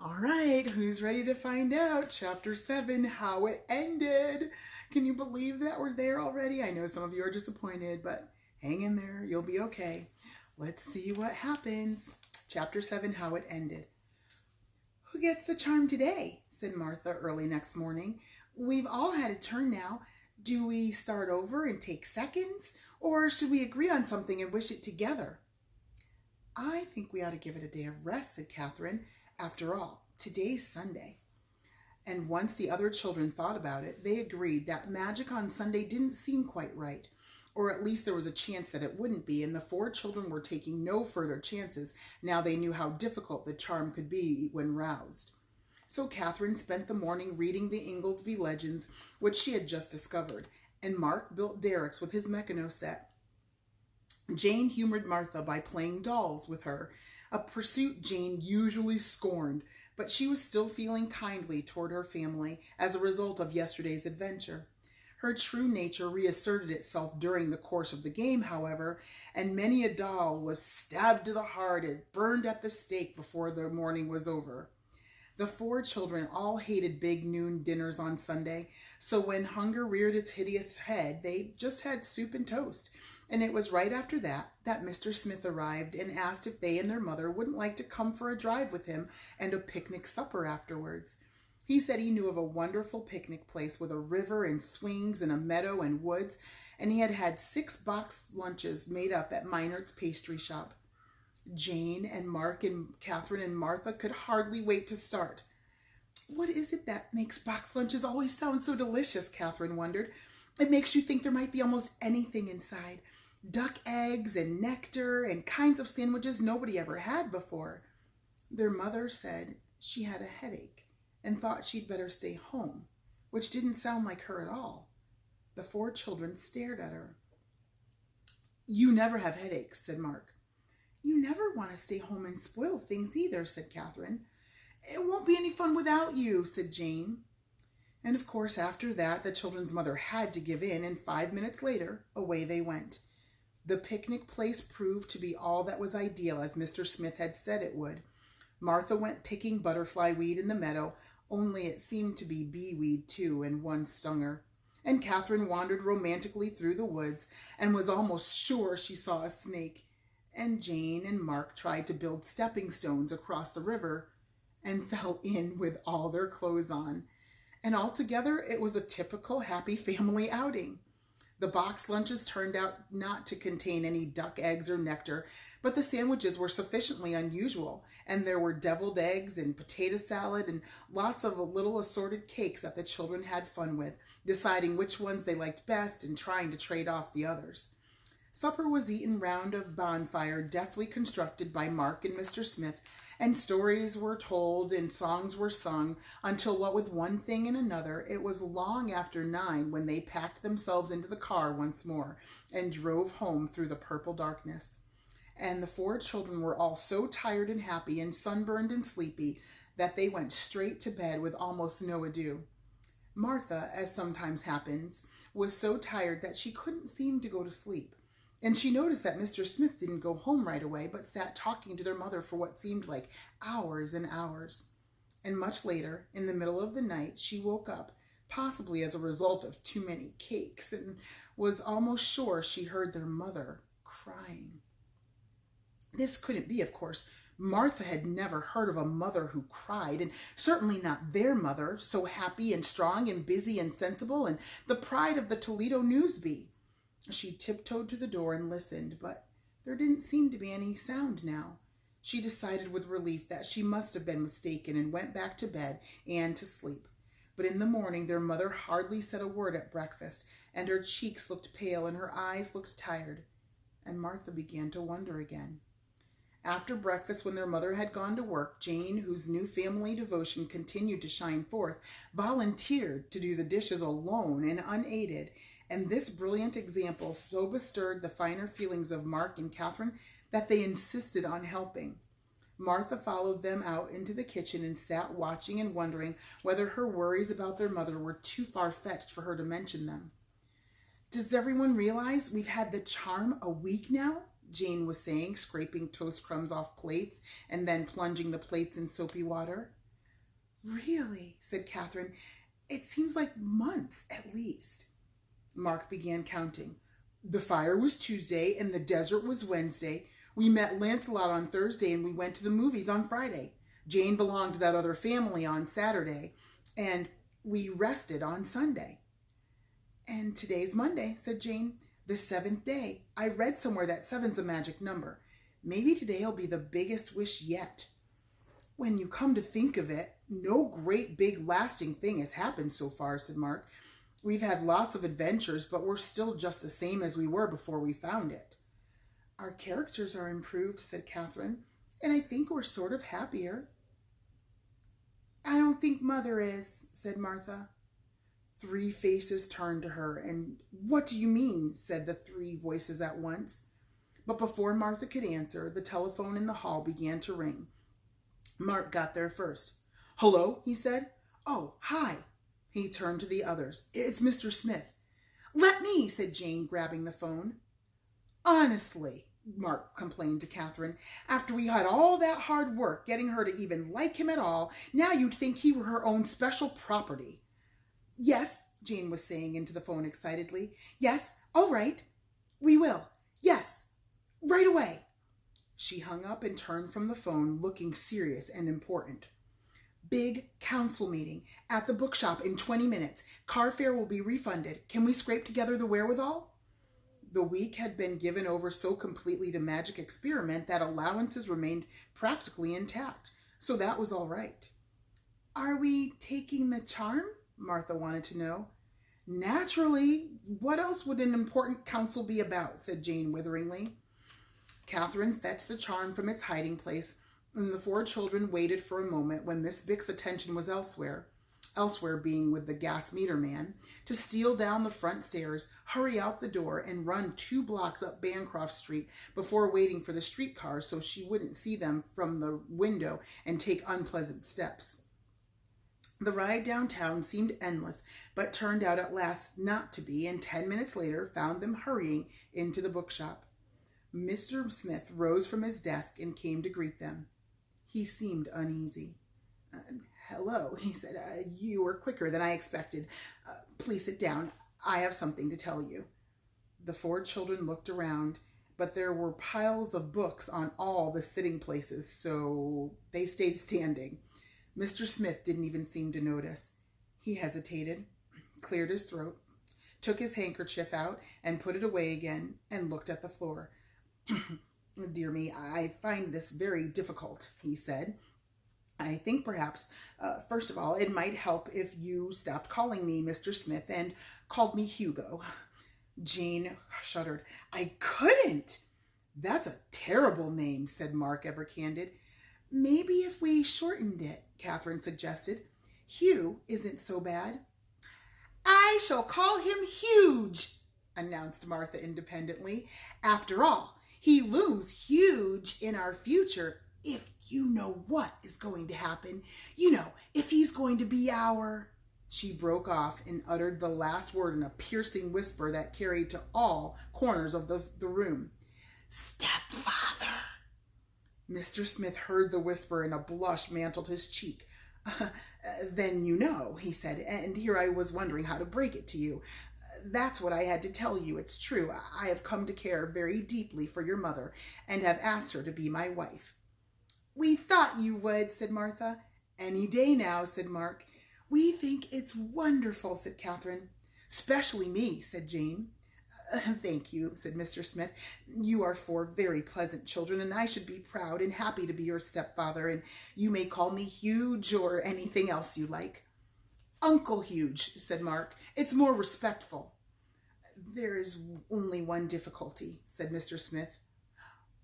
All right, who's ready to find out? Chapter 7, how it ended. Can you believe that we're there already? I know some of you are disappointed, but hang in there. You'll be okay. Let's see what happens. Chapter 7, how it ended. Who gets the charm today? Said Martha early next morning. We've all had a turn now. Do we start over and take seconds? Or should we agree on something and wish it together? I think we ought to give it a day of rest, said Catherine. After all, today's Sunday. And once the other children thought about it, they agreed that magic on Sunday didn't seem quite right, or at least there was a chance that it wouldn't be, and the 4 children were taking no further chances now they knew how difficult the charm could be when roused. So Catherine spent the morning reading the Inglesby legends, which she had just discovered, and Mark built derricks with his mechano set. Jane humored Martha by playing dolls with her, a pursuit Jane usually scorned, but she was still feeling kindly toward her family as a result of yesterday's adventure. Her true nature reasserted itself during the course of the game, however, and many a doll was stabbed to the heart and burned at the stake before the morning was over. The 4 children all hated big noon dinners on Sunday, so when hunger reared its hideous head, they just had soup and toast. And it was right after that Mr. Smith arrived and asked if they and their mother wouldn't like to come for a drive with him and a picnic supper afterwards. He said he knew of a wonderful picnic place with a river and swings and a meadow and woods, and he had had 6 box lunches made up at Meinert's pastry shop. Jane and Mark and Catherine and Martha could hardly wait to start. What is it that makes box lunches always sound so delicious? Catherine wondered. It makes you think there might be almost anything inside. Duck eggs and nectar and kinds of sandwiches nobody ever had before. Their mother said she had a headache and thought she'd better stay home, which didn't sound like her at all. The 4 children stared at her. You never have headaches, said Mark. You never want to stay home and spoil things either, said Catherine. It won't be any fun without you, said Jane. And of course, after that, the children's mother had to give in, and 5 minutes later, away they went. The picnic place proved to be all that was ideal, as Mr. Smith had said it would. Martha went picking butterfly weed in the meadow, only it seemed to be bee weed too, and one stung her. And Catherine wandered romantically through the woods, and was almost sure she saw a snake. And Jane and Mark tried to build stepping stones across the river, and fell in with all their clothes on. And altogether, it was a typical happy family outing. The box lunches turned out not to contain any duck eggs or nectar, but the sandwiches were sufficiently unusual, and there were deviled eggs and potato salad and lots of little assorted cakes that the children had fun with, deciding which ones they liked best and trying to trade off the others. Supper was eaten round a bonfire deftly constructed by Mark and Mr. Smith, and stories were told and songs were sung until, what with one thing and another, it was long after 9 when they packed themselves into the car once more and drove home through the purple darkness. And the 4 children were all so tired and happy and sunburned and sleepy that they went straight to bed with almost no ado. Martha, as sometimes happens, was so tired that she couldn't seem to go to sleep. And she noticed that Mr. Smith didn't go home right away, but sat talking to their mother for what seemed like hours and hours. And much later, in the middle of the night, she woke up, possibly as a result of too many cakes, and was almost sure she heard their mother crying. This couldn't be, of course. Martha had never heard of a mother who cried, and certainly not their mother, so happy and strong and busy and sensible, and the pride of the Toledo Newsbee. She tiptoed to the door and listened, but there didn't seem to be any sound now. She decided with relief that she must have been mistaken and went back to bed and to sleep. But in the morning their mother hardly said a word at breakfast, and her cheeks looked pale and her eyes looked tired, and Martha began to wonder again. After breakfast, when their mother had gone to work, Jane, whose new family devotion continued to shine forth, volunteered to do the dishes alone and unaided, and this brilliant example so bestirred the finer feelings of Mark and Catherine that they insisted on helping. Martha followed them out into the kitchen and sat watching and wondering whether her worries about their mother were too far-fetched for her to mention them. Does everyone realize we've had the charm a week now? Jane was saying, scraping toast crumbs off plates and then plunging the plates in soapy water. Really, said Catherine. It seems like months at least. Mark began counting. The fire was Tuesday and the desert was Wednesday. We met Lancelot on Thursday and we went to the movies on Friday. Jane belonged to that other family on Saturday and we rested on Sunday. And today's Monday, said Jane, the 7th day. I read somewhere that 7's a magic number. Maybe today'll be the biggest wish yet. When you come to think of it, no great big lasting thing has happened so far, said Mark. We've had lots of adventures, but we're still just the same as we were before we found it. Our characters are improved, said Catherine, and I think we're sort of happier. I don't think Mother is, said Martha. 3 faces turned to her, and what do you mean, said the 3 voices at once. But before Martha could answer, the telephone in the hall began to ring. Mark got there first. Hello, he said. Oh, hi. He turned to the others. It's Mr. Smith. Let me, said Jane, grabbing the phone. Honestly, Mark complained to Catherine, after we had all that hard work getting her to even like him at all, now you'd think he were her own special property. Yes, Jane was saying into the phone excitedly. Yes, all right. We will. Yes, right away. She hung up and turned from the phone, looking serious and important. Big council meeting at the bookshop in 20 minutes. Car fare will be refunded. Can we scrape together the wherewithal? The week had been given over so completely to magic experiment that allowances remained practically intact, so that was all right. Are we taking the charm? Martha wanted to know. Naturally. What else would an important council be about? Said Jane witheringly. Catherine fetched the charm from its hiding place, and the 4 children waited for a moment when Miss Bick's attention was elsewhere being with the gas meter man, to steal down the front stairs, hurry out the door, and run 2 blocks up Bancroft Street before waiting for the streetcar so she wouldn't see them from the window and take unpleasant steps. The ride downtown seemed endless, but turned out at last not to be, and 10 minutes later found them hurrying into the bookshop. Mr. Smith rose from his desk and came to greet them. He seemed uneasy. Hello, he said. You were quicker than I expected. Please sit down. I have something to tell you. The 4 children looked around, but there were piles of books on all the sitting places, so they stayed standing. Mr. Smith didn't even seem to notice. He hesitated, cleared his throat, took his handkerchief out and put it away again, and looked at the floor. Dear me, I find this very difficult, he said. I think perhaps, first of all, it might help if you stopped calling me Mr. Smith and called me Hugo. Jane shuddered. I couldn't. That's a terrible name, said Mark, ever candid. Maybe if we shortened it, Catherine suggested. Hugh isn't so bad. I shall call him Huge, announced Martha independently. After all, he looms huge in our future, if you know what is going to happen. You know, if he's going to be our... She broke off and uttered the last word in a piercing whisper that carried to all corners of the room. Stepfather. Mr. Smith heard the whisper and a blush mantled his cheek. Then you know, he said, and here I was wondering how to break it to you. That's what I had to tell you. It's true. I have come to care very deeply for your mother and have asked her to be my wife. We thought you would, said Martha. Any day now, said Mark. We think it's wonderful, said Catherine. Especially me, said Jane. Thank you, said Mr. Smith. You are 4 very pleasant children, and I should be proud and happy to be your stepfather, and you may call me Huge or anything else you like. Uncle Huge, said Mark. It's more respectful. There is only one difficulty, said Mr. Smith.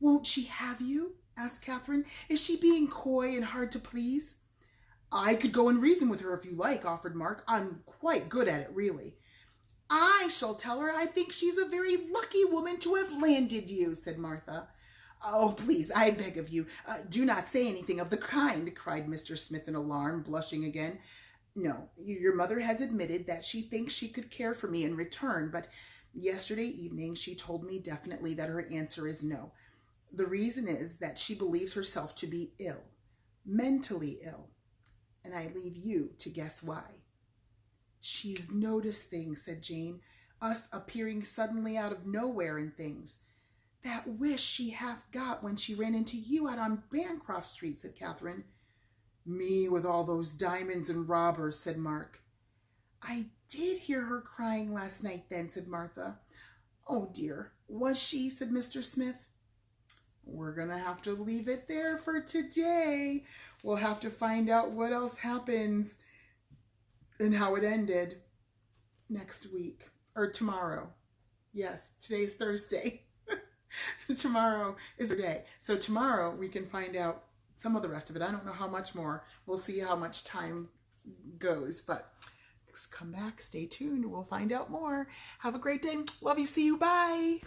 Won't she have you? Asked Catherine. Is she being coy and hard to please? I could go and reason with her if you like, offered Mark. I'm quite good at it, really. I shall tell her I think she's a very lucky woman to have landed you, said Martha. Oh, please, I beg of you, do not say anything of the kind, cried Mr. Smith in alarm, blushing again. No, your mother has admitted that she thinks she could care for me in return, but yesterday evening she told me definitely that her answer is no. The reason is that she believes herself to be ill, mentally ill. and I leave you to guess why. She's noticed things, said Jane, us appearing suddenly out of nowhere and things. That wish she half got when she ran into you out on Bancroft Street, said Catherine. Me with all those diamonds and robbers, said Mark. I did hear her crying last night then, said Martha. Oh dear, was she, said Mr. Smith. We're going to have to leave it there for today. We'll have to find out what else happens and how it ended next week or tomorrow. Yes, today's Thursday. Tomorrow is the day. So tomorrow we can find out some of the rest of it. I don't know how much more. We'll see how much time goes, but come back, stay tuned. We'll find out more. Have a great day. Love you. See you. Bye.